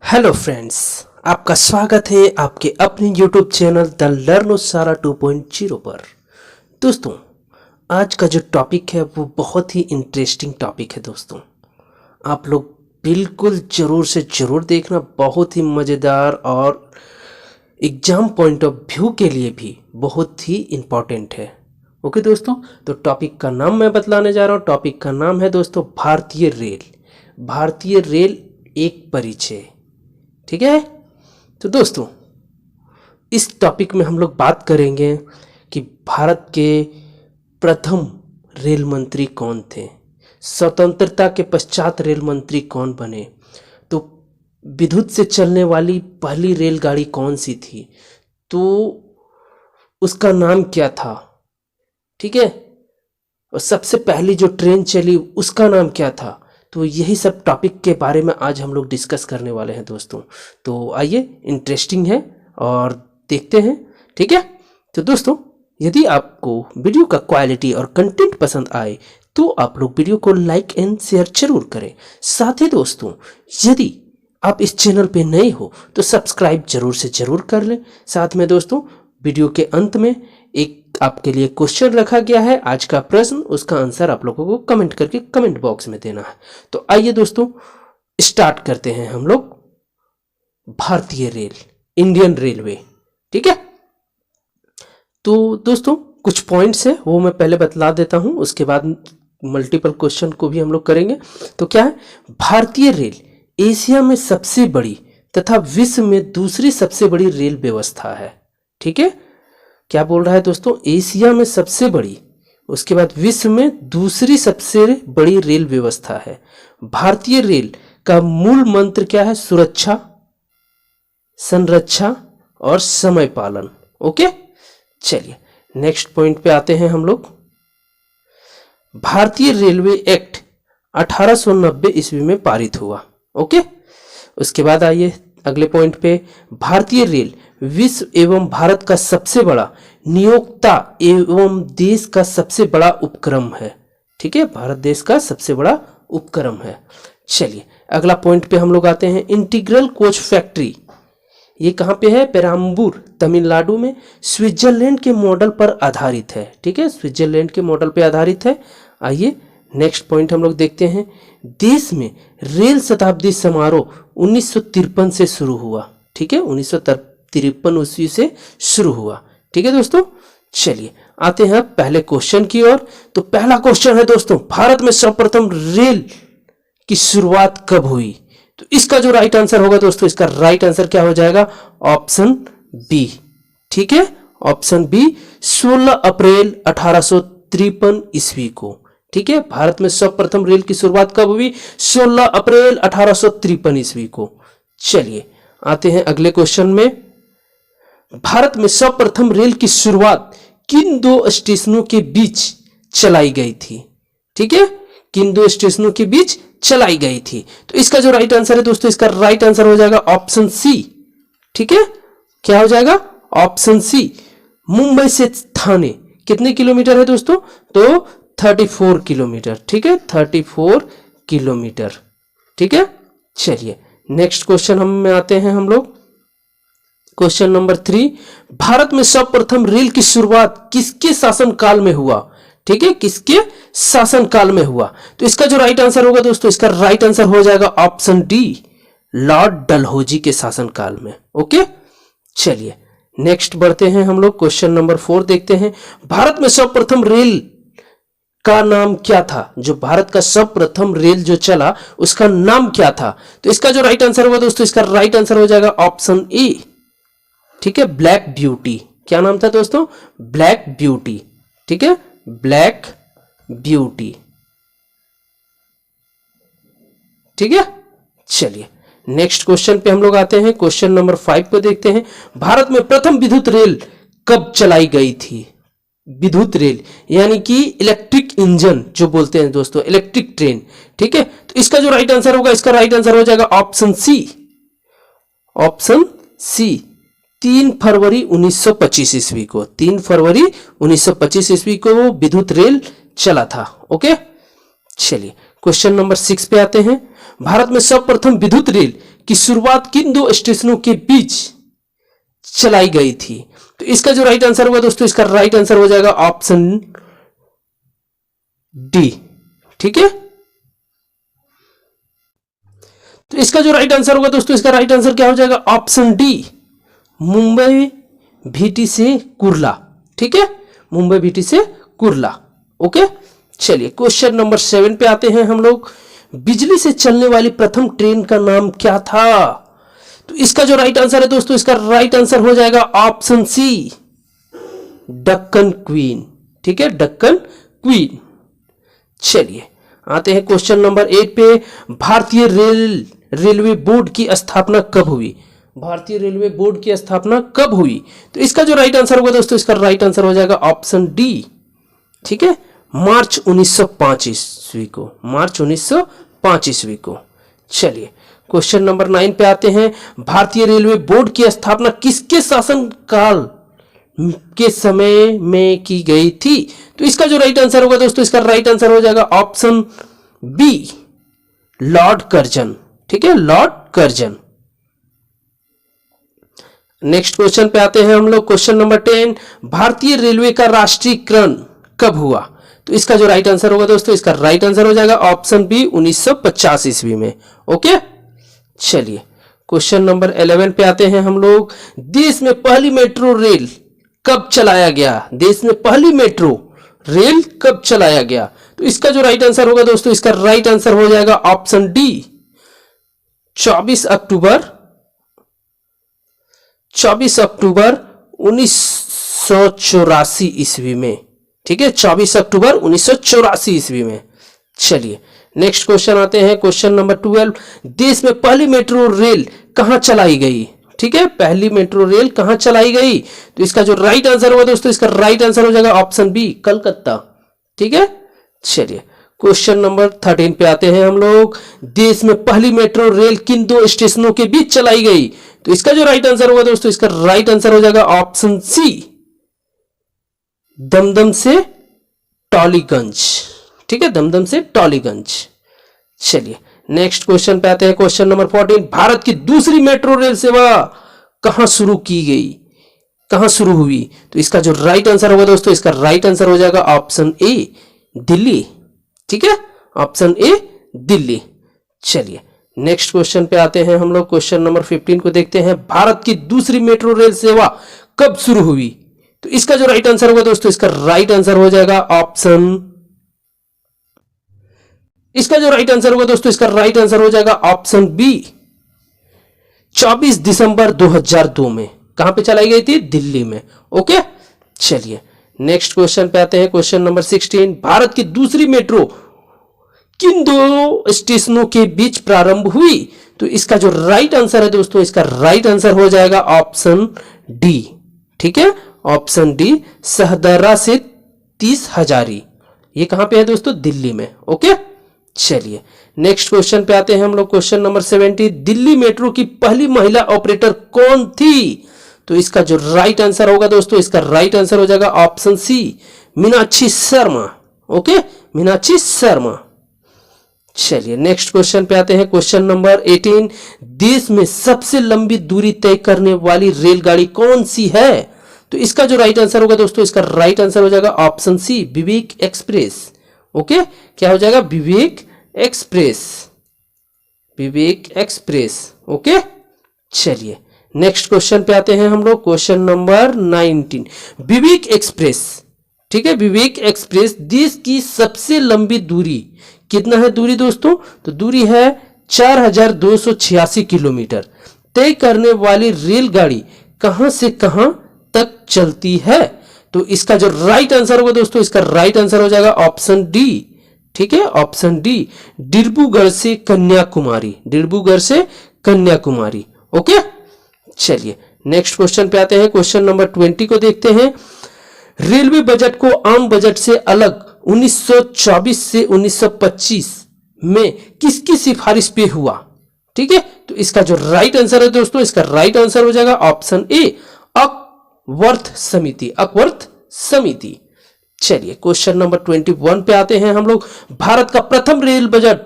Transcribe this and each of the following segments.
Hello friends, आपका स्वागत है आपके अपने यूट्यूब चैनल द लर्नो सारा 2.0 पर। दोस्तों, आज का जो टॉपिक है वो बहुत ही इंटरेस्टिंग टॉपिक है। दोस्तों, आप लोग बिल्कुल ज़रूर से ज़रूर देखना, बहुत ही मज़ेदार और एग्ज़ाम पॉइंट ऑफ व्यू के लिए भी बहुत ही इम्पॉर्टेंट है। ओके दोस्तों, तो टॉपिक का नाम मैं बतलाने जा रहा हूँ। टॉपिक का नाम है दोस्तों भारतीय रेल। भारतीय रेल एक परिचय। ठीक है, तो दोस्तों इस टॉपिक में हम लोग बात करेंगे कि भारत के प्रथम रेल मंत्री कौन थे, स्वतंत्रता के पश्चात रेल मंत्री कौन बने, तो विद्युत से चलने वाली पहली रेलगाड़ी कौन सी थी, तो उसका नाम क्या था। ठीक है, और सबसे पहली जो ट्रेन चली उसका नाम क्या था। तो यही सब टॉपिक के बारे में आज हम लोग डिस्कस करने वाले हैं दोस्तों। तो आइए, इंटरेस्टिंग है और देखते हैं। ठीक है, तो दोस्तों यदि आपको वीडियो का क्वालिटी और कंटेंट पसंद आए तो आप लोग वीडियो को लाइक एंड शेयर जरूर करें। साथ ही दोस्तों, यदि आप इस चैनल पे नए हो तो सब्सक्राइब जरूर से जरूर कर लें। साथ में दोस्तों, वीडियो के अंत में एक आपके लिए क्वेश्चन रखा गया है, आज का प्रश्न, उसका आंसर आप लोगों को कमेंट करके कमेंट बॉक्स में देना है। तो आइए दोस्तों, स्टार्ट करते हैं हम लोग भारतीय रेल, इंडियन रेलवे। ठीक है, तो दोस्तों कुछ पॉइंट्स है वो मैं पहले बतला देता हूं, उसके बाद मल्टीपल क्वेश्चन को भी हम लोग करेंगे। तो क्या है, भारतीय रेल एशिया में सबसे बड़ी तथा विश्व में दूसरी सबसे बड़ी रेल व्यवस्था है। ठीक है, क्या बोल रहा है दोस्तों, एशिया में सबसे बड़ी, उसके बाद विश्व में दूसरी सबसे बड़ी रेल व्यवस्था है। भारतीय रेल का मूल मंत्र क्या है, सुरक्षा, संरक्षा और समय पालन। ओके, चलिए नेक्स्ट पॉइंट पे आते हैं हम लोग। भारतीय रेलवे एक्ट 1890 ईस्वी में पारित हुआ। ओके, उसके बाद आइए अगले पॉइंट पे। भारतीय रेल विश्व एवं भारत का सबसे बड़ा नियोक्ता एवं देश का सबसे बड़ा उपक्रम है। ठीक है, भारत देश का सबसे बड़ा उपक्रम है। चलिए अगला पॉइंट पे हम लोग आते हैं। इंटीग्रल कोच फैक्ट्री, ये कहाँ पे है, पेराम्बूर तमिलनाडु में, स्विट्जरलैंड के मॉडल पर आधारित है। ठीक है, स्विट्जरलैंड के मॉडल पे आधारित है। आइए नेक्स्ट पॉइंट हम लोग देखते हैं। देश में रेल शताब्दी समारोह 1953 से शुरू हुआ। ठीक है, 1953 ईस्वी से शुरू हुआ। ठीक है दोस्तों, चलिए आते हैं पहले क्वेश्चन की ओर। तो पहला क्वेश्चन है दोस्तों, भारत में सर्वप्रथम रेल की शुरुआत कब हुई। तो इसका जो राइट आंसर होगा दोस्तों, इसका राइट आंसर क्या हो जाएगा, ऑप्शन बी। ठीक है, ऑप्शन बी, 16 अप्रैल 1853 ईस्वी को। ठीक है, भारत में सर्वप्रथम रेल की शुरुआत कब हुई, 16 अप्रैल 1853 ईस्वी को। चलिए आते हैं अगले क्वेश्चन में। भारत में सर्वप्रथम रेल की शुरुआत किन दो स्टेशनों के बीच चलाई गई थी। ठीक है, किन दो स्टेशनों के बीच चलाई गई थी। तो इसका जो राइट आंसर है दोस्तों, इसका राइट आंसर हो जाएगा ऑप्शन सी। ठीक है, क्या हो जाएगा, ऑप्शन सी, मुंबई से थाने कितने किलोमीटर है दोस्तों, तो 34 किलोमीटर। ठीक है, 34 किलोमीटर। ठीक है, चलिए नेक्स्ट क्वेश्चन में आते हैं हम लोग। क्वेश्चन नंबर 3, भारत में सर्वप्रथम रेल की शुरुआत किसके शासनकाल में हुआ। ठीक है, किसके शासनकाल में हुआ। तो इसका जो राइट आंसर होगा दोस्तों, इसका राइट आंसर हो जाएगा ऑप्शन डी, लॉर्ड डलहौजी के शासनकाल में। ओके, चलिए नेक्स्ट बढ़ते हैं हम लोग। क्वेश्चन नंबर 4 देखते हैं। भारत में सर्वप्रथम रेल का नाम क्या था, जो भारत का सर्वप्रथम रेल जो चला उसका नाम क्या था। तो इसका जो राइट आंसर होगा दोस्तों, इसका राइट आंसर हो जाएगा ऑप्शन ए। ठीक है, ब्लैक ब्यूटी। क्या नाम था दोस्तों, ब्लैक ब्यूटी। ठीक है, ब्लैक ब्यूटी। ठीक है, चलिए नेक्स्ट क्वेश्चन पे हम लोग आते हैं। क्वेश्चन नंबर 5 को देखते हैं। भारत में प्रथम विद्युत रेल कब चलाई गई थी। विद्युत रेल यानी कि इलेक्ट्रिक इंजन जो बोलते हैं दोस्तों, इलेक्ट्रिक ट्रेन। ठीक है, तो इसका जो राइट आंसर होगा, इसका राइट आंसर हो जाएगा ऑप्शन सी। ऑप्शन सी, 3 फरवरी 1925 ईस्वी को, 3 फरवरी 1925 ईस्वी को वो विद्युत रेल चला था। ओके, चलिए क्वेश्चन नंबर 6 पे आते हैं। भारत में सर्वप्रथम विद्युत रेल की शुरुआत किन दो स्टेशनों के बीच चलाई गई थी? तो इसका जो राइट आंसर होगा दोस्तों, इसका राइट आंसर हो जाएगा ऑप्शन डी। ठीक है, तो इसका जो राइट आंसर होगा दोस्तों, इसका राइट आंसर क्या हो जाएगा? ऑप्शन डी, मुंबई भीटी से कुर्ला। ठीक है, मुंबई भीटी से कुर्ला। ओके, चलिए क्वेश्चन नंबर 7 पे आते हैं हम लोग। बिजली से चलने वाली प्रथम ट्रेन का नाम क्या था? तो इसका जो राइट आंसर है दोस्तों, इसका राइट आंसर हो जाएगा ऑप्शन सी, डक्कन क्वीन। ठीक है, डक्कन क्वीन। चलिए आते हैं क्वेश्चन नंबर 8 पे। भारतीय रेलवे बोर्ड की स्थापना कब हुई? भारतीय रेलवे बोर्ड की स्थापना कब हुई? तो इसका जो राइट आंसर होगा दोस्तों, इसका राइट आंसर हो जाएगा ऑप्शन डी। ठीक है, मार्च 1905 ईस्वी को, मार्च 1905 ईस्वी को। चलिए क्वेश्चन नंबर 9 पे आते हैं। भारतीय रेलवे बोर्ड की स्थापना किसके शासनकाल के समय में की गई थी? तो इसका जो राइट आंसर होगा दोस्तों, इसका राइट आंसर हो जाएगा ऑप्शन बी, लॉर्ड कर्जन। ठीक है, लॉर्ड कर्जन। नेक्स्ट क्वेश्चन पे आते हैं हम लोग। क्वेश्चन नंबर 10, भारतीय रेलवे का राष्ट्रीयकरण कब हुआ? तो इसका जो राइट आंसर होगा दोस्तों, इसका राइट आंसर हो जाएगा ऑप्शन बी, 1950 ईस्वी में। ओके, चलिए क्वेश्चन नंबर 11 पे आते हैं हम लोग। देश में पहली मेट्रो रेल कब चलाया गया? देश में पहली मेट्रो रेल कब चलाया गया? तो इसका जो राइट आंसर होगा दोस्तों, इसका राइट आंसर हो जाएगा ऑप्शन डी, 24 अक्टूबर 1984 ईस्वी में। ठीक है, 24 अक्टूबर 1984 ईस्वी में। चलिए नेक्स्ट क्वेश्चन आते हैं। क्वेश्चन नंबर 12, देश में पहली मेट्रो रेल कहां चलाई गई? ठीक है, पहली मेट्रो रेल कहां चलाई गई? तो इसका जो राइट आंसर होगा दोस्तों, इसका राइट आंसर हो जाएगा ऑप्शन बी, कलकत्ता। ठीक है, चलिए क्वेश्चन नंबर 13 पे आते हैं हम लोग। देश में पहली मेट्रो रेल किन दो स्टेशनों के बीच चलाई गई? तो इसका जो राइट आंसर होगा दोस्तों, इसका राइट आंसर हो जाएगा ऑप्शन सी, दमदम से टॉलीगंज। ठीक है, दमदम से टॉलीगंज। चलिए नेक्स्ट क्वेश्चन पे आते हैं। क्वेश्चन नंबर 14, भारत की दूसरी मेट्रो रेल सेवा कहां शुरू की गई, कहां शुरू हुई? तो इसका जो राइट आंसर होगा दोस्तों, इसका राइट आंसर हो जाएगा ऑप्शन ए, दिल्ली। ठीक है, ऑप्शन ए, दिल्ली। चलिए नेक्स्ट क्वेश्चन पे आते हैं हम लोग। क्वेश्चन नंबर 15 को देखते हैं। भारत की दूसरी मेट्रो रेल सेवा कब शुरू हुई? तो इसका जो राइट आंसर होगा दोस्तों, इसका राइट आंसर हो जाएगा ऑप्शन, इसका जो राइट आंसर होगा दोस्तों, इसका राइट आंसर हो जाएगा ऑप्शन बी, 24 दिसंबर 2002 में। कहां पे चलाई गई थी? दिल्ली में। ओके, चलिए नेक्स्ट क्वेश्चन पे आते हैं। क्वेश्चन नंबर 16, भारत की दूसरी मेट्रो किन दो स्टेशनों के बीच प्रारंभ हुई? तो इसका जो राइट आंसर है दोस्तों, इसका राइट आंसर हो जाएगा ऑप्शन डी। ठीक है, ऑप्शन डी, सहदरा से 30 हजारी। ये कहां पे है दोस्तों? दिल्ली में। ओके, चलिए नेक्स्ट क्वेश्चन पे आते हैं हम लोग। क्वेश्चन नंबर 70, दिल्ली मेट्रो की पहली महिला ऑपरेटर कौन थी? तो इसका जो राइट आंसर होगा दोस्तों, इसका राइट आंसर हो जाएगा option C, Meenakshi Sharma. Okay, Meenakshi Sharma. चलिए नेक्स्ट क्वेश्चन पे आते हैं। क्वेश्चन नंबर 18, देश में सबसे लंबी दूरी तय करने वाली रेलगाड़ी कौन सी है? तो इसका जो राइट आंसर होगा दोस्तों, इसका राइट आंसर हो जाएगा ऑप्शन सी, विवेक एक्सप्रेस। ओके, क्या हो जाएगा? विवेक एक्सप्रेस, विवेक एक्सप्रेस। ओके, चलिए नेक्स्ट क्वेश्चन पे आते हैं हम लोग। क्वेश्चन नंबर 19, विवेक एक्सप्रेस। ठीक है, विवेक एक्सप्रेस देश की सबसे लंबी दूरी कितना है दूरी दोस्तों? तो दूरी है 4286 किलोमीटर तय करने वाली रेलगाड़ी कहां से कहां तक चलती है? तो इसका जो राइट आंसर होगा दोस्तों, इसका राइट आंसर हो जाएगा ऑप्शन डी। ठीक है, ऑप्शन डी, डिब्रूगढ़ से कन्याकुमारी, डिब्रूगढ़ से कन्याकुमारी। ओके, चलिए नेक्स्ट क्वेश्चन पे आते हैं। क्वेश्चन नंबर 20 को देखते हैं। रेलवे बजट को आम बजट से अलग 1924 से 1925 में किसकी सिफारिश पे हुआ? ठीक है, तो इसका जो राइट आंसर है दोस्तों, इसका राइट आंसर हो जाएगा ऑप्शन ए, अकवर्थ समिति, अकवर्थ समिति। चलिए क्वेश्चन नंबर 21 पे आते हैं हम लोग। भारत का प्रथम रेल बजट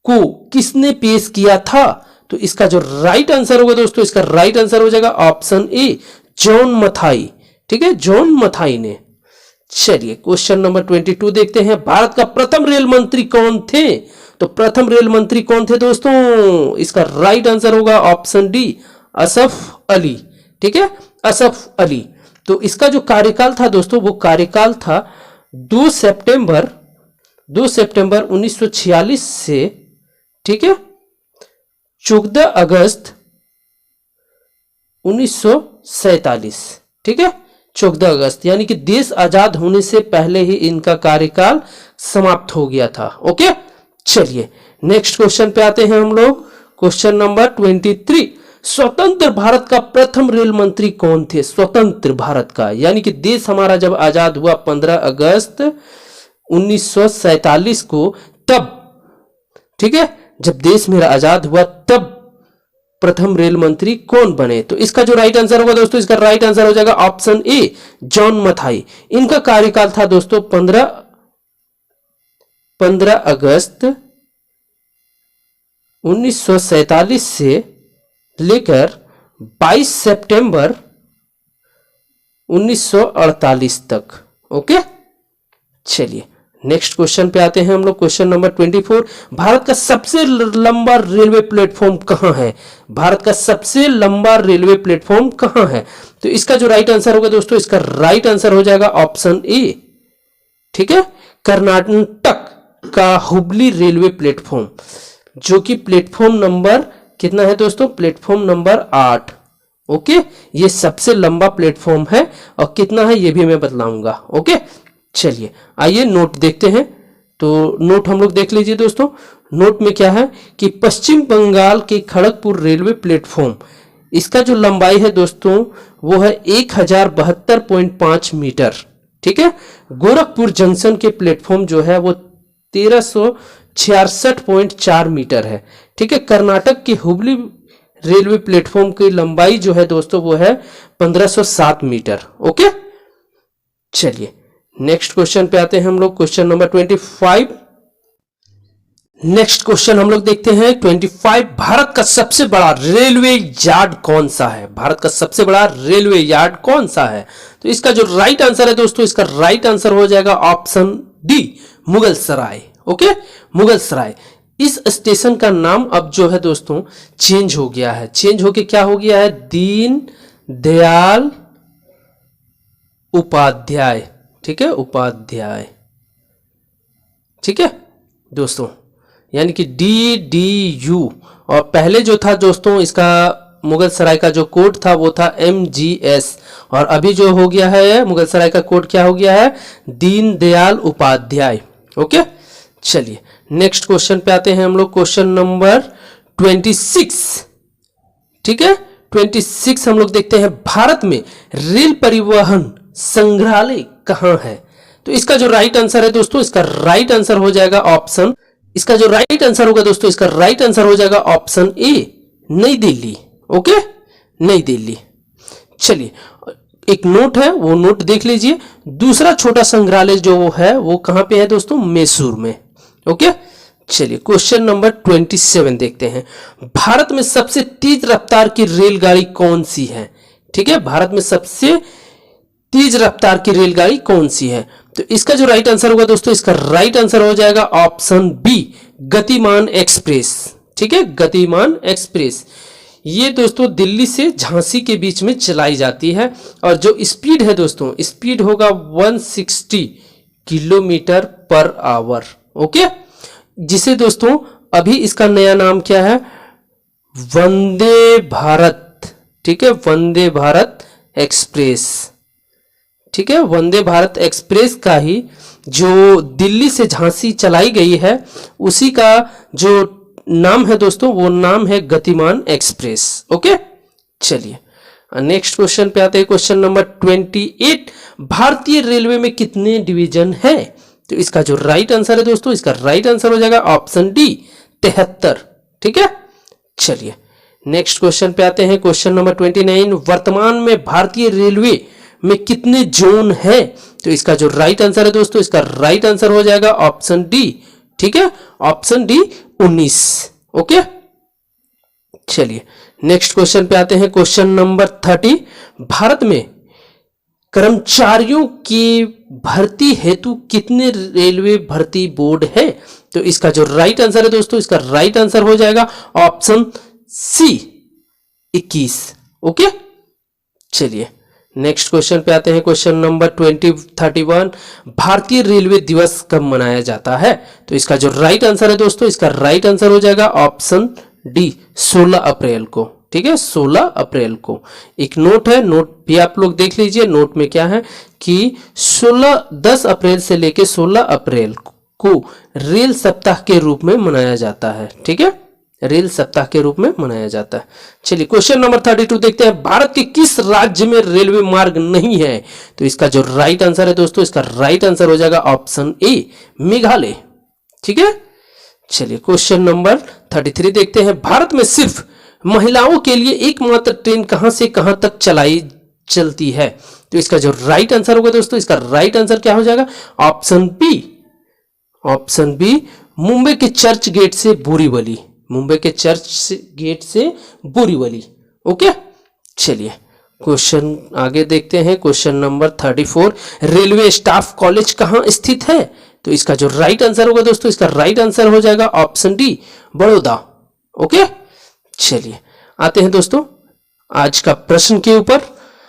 को किसने पेश किया था? तो इसका जो राइट आंसर होगा दोस्तों, इसका राइट आंसर हो जाएगा ऑप्शन ए, जॉन मथाई। ठीक है, जॉन मथाई ने। चलिए क्वेश्चन नंबर 22 देखते हैं। भारत का प्रथम रेल मंत्री कौन थे? तो प्रथम रेल मंत्री कौन थे दोस्तों? इसका राइट आंसर होगा ऑप्शन डी, असफ अली। ठीक है, असफ अली। तो इसका जो कार्यकाल था दोस्तों, वो कार्यकाल था 2 सितंबर 1946 से, ठीक है, 14 अगस्त 1947। ठीक है, 14 अगस्त, यानी कि देश आजाद होने से पहले ही इनका कार्यकाल समाप्त हो गया था। ओके, चलिए नेक्स्ट क्वेश्चन पे आते हैं हम लोग। क्वेश्चन नंबर 23, स्वतंत्र भारत का प्रथम रेल मंत्री कौन थे? स्वतंत्र भारत का, यानी कि देश हमारा जब आजाद हुआ 15 अगस्त 1947 को, तब, ठीक है, जब देश मेरा आजाद हुआ तब प्रथम रेल मंत्री कौन बने? तो इसका जो राइट आंसर होगा दोस्तों, इसका राइट आंसर हो जाएगा ऑप्शन ए, जॉन मथाई। इनका कार्यकाल था दोस्तों 15 अगस्त 1947 से लेकर 22 सितंबर 1948 तक। ओके, चलिए नेक्स्ट क्वेश्चन पे आते हैं हम लोग। क्वेश्चन नंबर 24, भारत का सबसे लंबा रेलवे प्लेटफॉर्म कहां है? भारत का सबसे लंबा रेलवे प्लेटफॉर्म कहां है? तो इसका जो राइट आंसर होगा दोस्तों, इसका राइट आंसर हो जाएगा ऑप्शन ए, ठीक है, कर्नाटक का हुबली रेलवे प्लेटफॉर्म, जो कि प्लेटफॉर्म नंबर कितना है दोस्तों? Platform number 8। ओके, ये सबसे लंबा प्लेटफॉर्म है, और कितना है ये भी मैं बतलाऊंगा। ओके, चलिए आइए नोट देखते हैं। तो नोट हम लोग देख लीजिए दोस्तों। नोट में क्या है कि पश्चिम बंगाल के खड़गपुर रेलवे प्लेटफॉर्म, इसका जो लंबाई है दोस्तों वो है 1072.5 मीटर। ठीक है, गोरखपुर जंक्शन के प्लेटफॉर्म जो है वो 1366.4 मीटर है। ठीक है, कर्नाटक के हुबली रेलवे प्लेटफॉर्म की लंबाई जो है दोस्तों वो है 1507 मीटर। ओके, चलिए नेक्स्ट क्वेश्चन पे आते हैं हम लोग। Question number 25। नेक्स्ट क्वेश्चन हम लोग देखते हैं 25, भारत का सबसे बड़ा रेलवे यार्ड कौन सा है? भारत का सबसे बड़ा रेलवे यार्ड कौन सा है? तो इसका जो राइट आंसर है दोस्तों, इसका राइट आंसर हो जाएगा ऑप्शन डी, मुगल सराय। ओके, मुगल सराय। इस स्टेशन का नाम अब जो है दोस्तों चेंज हो गया है। चेंज होके क्या हो गया है? दीन दयाल उपाध्याय। ठीक है, उपाध्याय। ठीक है दोस्तों, यानी कि DDU। और पहले जो था दोस्तों इसका मुगल सराय का जो कोड था वो था MGS, और अभी जो हो गया है मुगल सराय का कोड क्या हो गया है? दीन दयाल उपाध्याय। ओके, चलिए नेक्स्ट क्वेश्चन पे आते हैं हम लोग। Question number 26। ठीक है, 26 हम लोग देखते हैं, भारत में रेल परिवहन संग्रहालय कहां है? तो इसका जो राइट आंसर है दोस्तों, इसका राइट आंसर हो जाएगा ऑप्शन, इसका जो राइट आंसर होगा दोस्तों, इसका राइट आंसर हो जाएगा ऑप्शन ए, नई दिल्ली। ओके, नई दिल्ली। चलिए एक नोट है, वो नोट देख लीजिए। दूसरा छोटा संग्रहालय जो वो है वो कहां पे है दोस्तों? मैसूर में। ओके, चलिए क्वेश्चन नंबर 27 देखते हैं। भारत में सबसे तेज रफ्तार की रेलगाड़ी कौन सी है? ठीक है, भारत में सबसे तेज रफ्तार की रेलगाड़ी कौन सी है? तो इसका जो राइट आंसर होगा दोस्तों, इसका राइट आंसर हो जाएगा ऑप्शन बी, गतिमान एक्सप्रेस। ठीक है, गतिमान एक्सप्रेस। ये दोस्तों दिल्ली से झांसी के बीच में चलाई जाती है, और जो स्पीड है दोस्तों, स्पीड होगा 160 किलोमीटर पर आवर। ओके, जिसे दोस्तों अभी इसका नया नाम क्या है? वंदे भारत। ठीक है, वंदे भारत एक्सप्रेस। ठीक है, वंदे भारत एक्सप्रेस का ही जो दिल्ली से झांसी चलाई गई है उसी का जो नाम है दोस्तों वो नाम है गतिमान एक्सप्रेस। ओके, चलिए नेक्स्ट क्वेश्चन पे आते हैं। क्वेश्चन नंबर 28, भारतीय रेलवे में कितने डिवीजन है? तो इसका जो राइट आंसर है दोस्तों, इसका राइट आंसर हो जाएगा ऑप्शन डी, 73। ठीक है, चलिए नेक्स्ट क्वेश्चन पे आते हैं। क्वेश्चन नंबर 29, वर्तमान में भारतीय रेलवे में कितने जोन है? तो इसका जो राइट आंसर है दोस्तों, इसका राइट आंसर हो जाएगा ऑप्शन डी। ठीक है, ऑप्शन डी 19। ओके, चलिए नेक्स्ट क्वेश्चन पे आते हैं। क्वेश्चन नंबर 30, भारत में कर्मचारियों की भर्ती हेतु कितने रेलवे भर्ती बोर्ड है? तो इसका जो राइट आंसर है दोस्तों, इसका राइट आंसर हो जाएगा ऑप्शन सी 21। ओके, चलिए नेक्स्ट क्वेश्चन पे आते हैं। क्वेश्चन नंबर 31, भारतीय रेलवे दिवस कब मनाया जाता है? तो इसका जो राइट आंसर है दोस्तों, इसका राइट आंसर हो जाएगा ऑप्शन डी 16 अप्रैल को। ठीक है, 16 अप्रैल को। एक नोट है, नोट भी आप लोग देख लीजिए। नोट में क्या है कि 10 अप्रैल से लेके 16 अप्रैल को रेल सप्ताह के रूप में मनाया जाता है। ठीक है, रेल सप्ताह के रूप में मनाया जाता है। चलिए क्वेश्चन नंबर 32 देखते हैं। भारत के किस राज्य में रेलवे मार्ग नहीं है? तो इसका जो राइट आंसर है दोस्तों, इसका राइट आंसर हो जाएगा ऑप्शन ए मेघालय। ठीक है, चलिए क्वेश्चन नंबर 33 देखते हैं। भारत में सिर्फ महिलाओं के लिए एकमात्र ट्रेन कहां से कहां तक चलती है? तो इसका जो राइट आंसर होगा दोस्तों, इसका राइट आंसर क्या हो जाएगा? ऑप्शन बी मुंबई के चर्च गेट से बोरीवली। मुंबई के चर्च गेट से बोरीवली। ओके, चलिए क्वेश्चन आगे देखते हैं। Question number 34, railway staff college कहां स्थित है? तो इसका जो राइट आंसर होगा दोस्तों, इसका राइट आंसर हो जाएगा ऑप्शन डी बड़ौदा। ओके, चलिए आते हैं दोस्तों आज का प्रश्न के ऊपर।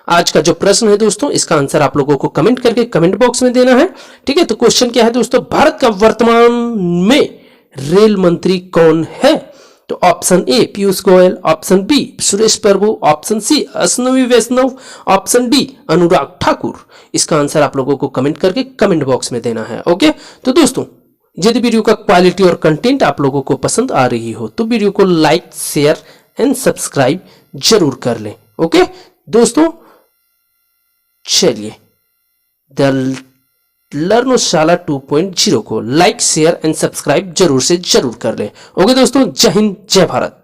आज का जो प्रश्न है दोस्तों, इसका आंसर आप लोगों को कमेंट करके कमेंट बॉक्स में देना है। ठीक है, तो क्वेश्चन क्या है दोस्तों, भारत का वर्तमान में रेल मंत्री कौन है? तो option A Piyush Goyal, option B Suresh Prabhu, option C Ashwini Vaishnaw, option D Anurag Thakur. इसका आंसर आप लोगों को कमेंट करके कमेंट बॉक्स में देना है। ओके, तो दोस्तों यदि वीडियो का क्वालिटी और कंटेंट आप लोगों को पसंद आ रही हो तो वीडियो को लाइक, शेयर एंड सब्सक्राइब जरूर कर लें। ओके दोस्तों, चलिए द लर्नशाला 2.0 को लाइक, शेयर एंड सब्सक्राइब जरूर से जरूर कर लें। ओके दोस्तों, जय हिंद, जय भारत।